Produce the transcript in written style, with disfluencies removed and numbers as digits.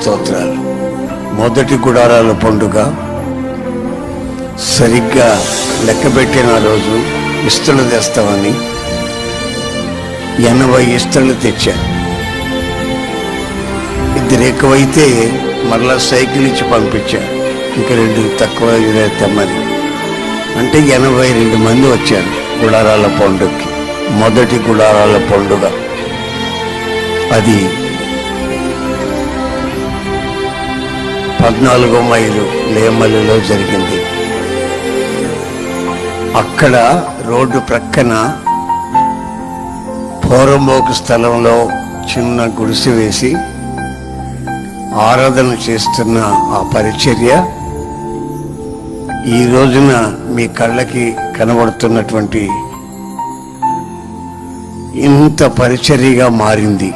స్తోత్రాలు. మొదటి గుడారాల పండుగ సరిగ్గా లెక్కబెట్టిన రోజు ఇస్తలు తెస్తామని 80 ఇస్తలు తెచ్చాను. ఇద్దరు ఎక్కువైతే మరలా సైకిల్ ఇచ్చి పంపించాను, ఇంకా 2 తక్కువ తెమ్మని. అంటే 82 మంది వచ్చారు గుడారాల పండుగకి. మొదటి గుడారాల పండుగ అది 14వ మైలు లేమల్లిలో జరిగింది. అక్కడ రోడ్డు ప్రక్కన పోరంబోకు స్థలంలో చిన్న గుడిసె వేసి ఆరాధన చేస్తున్న ఆ పరిచర్య ఈ రోజున మీ కళ్ళకి కనబడుతున్నటువంటి ఇంత పరిచర్యగా మారింది.